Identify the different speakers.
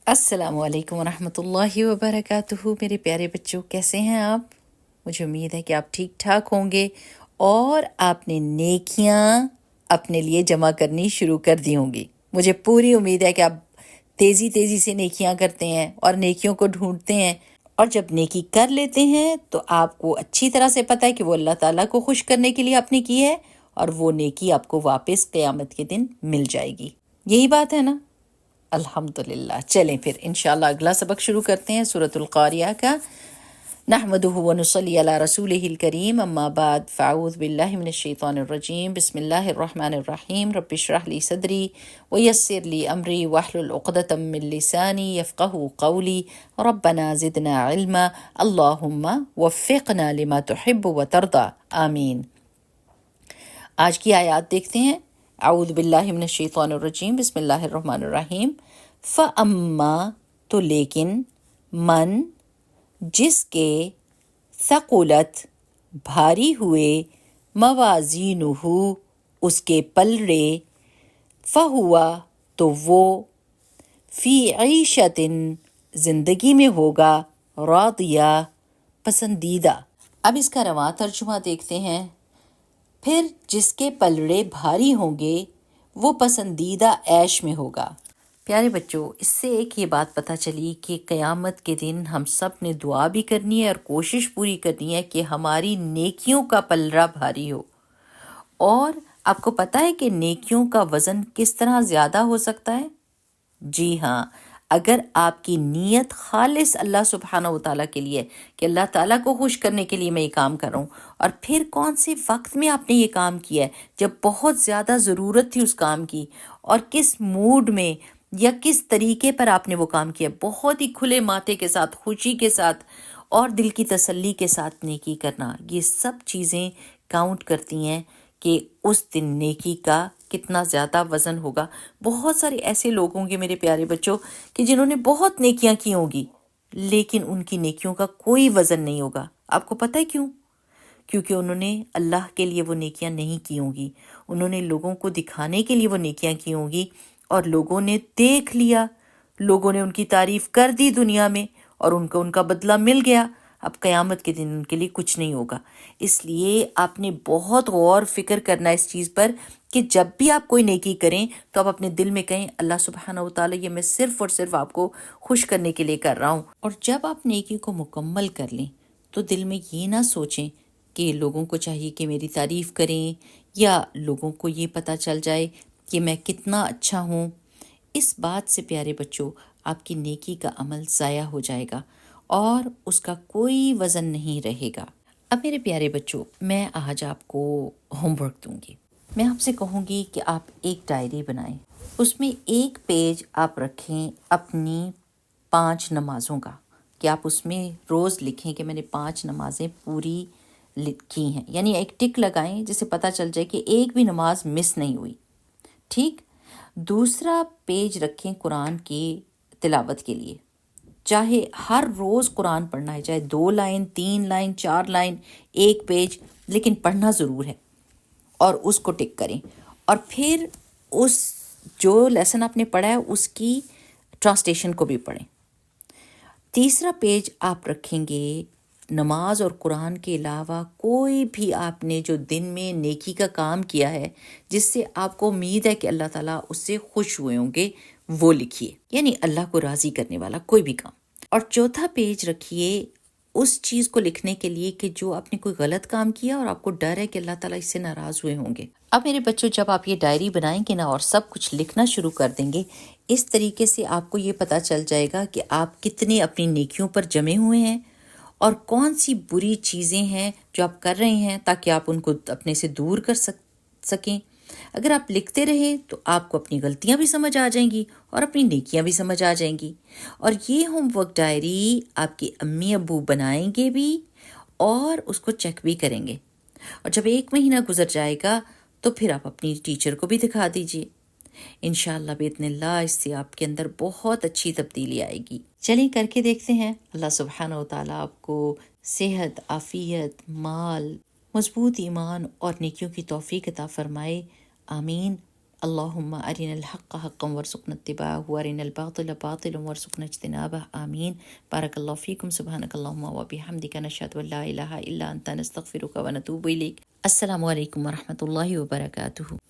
Speaker 1: السلام علیکم ورحمۃ اللہ وبرکاتہ۔ میرے پیارے بچوں، کیسے ہیں آپ؟ مجھے امید ہے کہ آپ ٹھیک ٹھاک ہوں گے اور آپ نے نیکیاں اپنے لیے جمع کرنی شروع کر دی ہوں گی۔ مجھے پوری امید ہے کہ آپ تیزی تیزی سے نیکیاں کرتے ہیں اور نیکیوں کو ڈھونڈتے ہیں، اور جب نیکی کر لیتے ہیں تو آپ کو اچھی طرح سے پتہ ہے کہ وہ اللہ تعالیٰ کو خوش کرنے کے لیے آپ نے کی ہے، اور وہ نیکی آپ کو واپس قیامت کے دن مل جائے گی۔ یہی بات ہے نا؟ الحمدللہ۔ چلیں پھر انشاءاللہ اگلا سبق شروع کرتے ہیں سورۃ القاریہ کا۔ نحمدہ ونصلی علی رسولہ الکریم، اما بعد فاعوذ باللہ من الشیطان الرجیم، بسم اللہ الرحمن الرحیم۔ رب اشرح لی صدری ویسر لی امری واحلل عقدۃ من لسانی یفقہوا قولی، ربنا زدنا علما، اللہم وفقنا لما تحب وترضى، آمین۔ آج کی آیات دیکھتے ہیں۔ اعوذ باللہ من الشیطان الرجیم، بسم اللہ الرحمن الرحیم۔ فَأَمَّا تو لیکن، من جس کے، ثقلت بھاری ہوئے، موازینہ اس کے پلڑے، فہوا تو وہ، فی عیشت زندگی میں ہوگا، راضیہ پسندیدہ۔ اب اس کا رواں ترجمہ دیکھتے ہیں۔ پھر جس کے پلڑے بھاری ہوں گے وہ پسندیدہ عیش میں ہوگا۔ پیارے بچوں، اس سے ایک یہ بات پتہ چلی کہ قیامت کے دن ہم سب نے دعا بھی کرنی ہے اور کوشش پوری کرنی ہے کہ ہماری نیکیوں کا پلڑا بھاری ہو۔ اور آپ کو پتہ ہے کہ نیکیوں کا وزن کس طرح زیادہ ہو سکتا ہے؟ جی ہاں، اگر آپ کی نیت خالص اللہ سبحانہ و تعالیٰ کے لیے، کہ اللہ تعالیٰ کو خوش کرنے کے لیے میں یہ کام کر رہا ہوں، اور پھر کون سے وقت میں آپ نے یہ کام کیا ہے جب بہت زیادہ ضرورت تھی اس کام کی، اور کس موڈ میں یا کس طریقے پر آپ نے وہ کام کیا، بہت ہی کھلے ماتھے کے ساتھ، خوشی کے ساتھ اور دل کی تسلی کے ساتھ نیکی کرنا، یہ سب چیزیں کاؤنٹ کرتی ہیں کہ اس دن نیکی کا کتنا زیادہ وزن ہوگا۔ بہت سارے ایسے لوگ ہوں گے میرے پیارے بچوں کہ جنہوں نے بہت نیکیاں کی ہوں گی، لیکن ان کی نیکیوں کا کوئی وزن نہیں ہوگا۔ آپ کو پتہ ہے کیوں؟ کیونکہ انہوں نے اللہ کے لیے وہ نیکیاں نہیں کی ہوں گی، انہوں نے لوگوں کو دکھانے کے لیے وہ نیکیاں کی ہوں گی، اور لوگوں نے دیکھ لیا، لوگوں نے ان کی تعریف کر دی دنیا میں، اور ان کو ان کا بدلہ مل گیا۔ اب قیامت کے دن ان کے لیے کچھ نہیں ہوگا۔ اس لیے آپ نے بہت غور فکر کرنا اس چیز پر کہ جب بھی آپ کوئی نیکی کریں تو آپ اپنے دل میں کہیں اللہ سبحانہ و تعالیٰ یہ میں صرف اور صرف آپ کو خوش کرنے کے لیے کر رہا ہوں۔ اور جب آپ نیکی کو مکمل کر لیں تو دل میں یہ نہ سوچیں کہ لوگوں کو چاہیے کہ میری تعریف کریں، یا لوگوں کو یہ پتہ چل جائے کہ میں کتنا اچھا ہوں۔ اس بات سے پیارے بچوں آپ کی نیکی کا عمل ضائع ہو جائے گا اور اس کا کوئی وزن نہیں رہے گا۔ اب میرے پیارے بچوں، میں آج آپ کو ہوم ورک دوں گی۔ میں آپ سے کہوں گی کہ آپ ایک ڈائری بنائیں، اس میں ایک پیج آپ رکھیں اپنی 5 نمازوں کا، کہ آپ اس میں روز لکھیں کہ میں نے 5 نمازیں پوری کی ہیں، یعنی ایک ٹک لگائیں جسے پتہ چل جائے کہ ایک بھی نماز مس نہیں ہوئی۔ ٹھیک؟ دوسرا پیج رکھیں قرآن کی تلاوت کے لیے، چاہے ہر روز قرآن پڑھنا ہے، چاہے 2 لائن، 3 لائن، 4 لائن، ایک پیج، لیکن پڑھنا ضرور ہے، اور اس کو ٹک کریں۔ اور پھر اس جو لیسن آپ نے پڑھا ہے اس کی ٹرانسلیشن کو بھی پڑھیں۔ تیسرا پیج آپ رکھیں گے نماز اور قرآن کے علاوہ کوئی بھی آپ نے جو دن میں نیکی کا کام کیا ہے جس سے آپ کو امید ہے کہ اللہ تعالیٰ اس سے خوش ہوئے ہوں گے، وہ لکھیے، یعنی اللہ کو راضی کرنے والا کوئی بھی کام۔ اور چوتھا پیج رکھیے اس چیز کو لکھنے کے لیے کہ جو آپ نے کوئی غلط کام کیا اور آپ کو ڈر ہے کہ اللہ تعالیٰ اس سے ناراض ہوئے ہوں گے۔ اب میرے بچوں، جب آپ یہ ڈائری بنائیں گے نا اور سب کچھ لکھنا شروع کر دیں گے، اس طریقے سے آپ کو یہ پتہ چل جائے گا کہ آپ کتنے اپنی نیکیوں پر جمے ہوئے ہیں اور کون سی بری چیزیں ہیں جو آپ کر رہے ہیں، تاکہ آپ ان کو اپنے سے دور کر سکیں۔ اگر آپ لکھتے رہیں تو آپ کو اپنی غلطیاں بھی سمجھ آ جائیں گی اور اپنی نیکیاں بھی سمجھ آ جائیں گی۔ اور یہ ہوم ورک ڈائری آپ کے امی ابو بنائیں گے بھی اور اس کو چیک بھی کریں گے، اور جب 1 مہینہ گزر جائے گا تو پھر آپ اپنی ٹیچر کو بھی دکھا دیجئے۔ انشاءاللہ باذن اللہ اس سے آپ کے اندر بہت اچھی تبدیلی آئے گی۔ چلیں کر کے دیکھتے ہیں۔ اللہ سبحانہ و تعالیٰ آپ کو صحت، عافیت، مال، مضبوط ایمان اور نیکیوں کی توفیق عطا فرمائے، آمین۔ اللهم أرنا الحق حقا وارزقنا اتباعه وأرنا الباطل باطلا وارزقنا اجتنابه آمين. بارك الله فيكم. سبحانك اللهم وبحمدك نشهد أن لا إله إلا أنت نستغفرك ونتوب إليك. السلام علیکم ورحمۃ اللہ وبرکاتہ.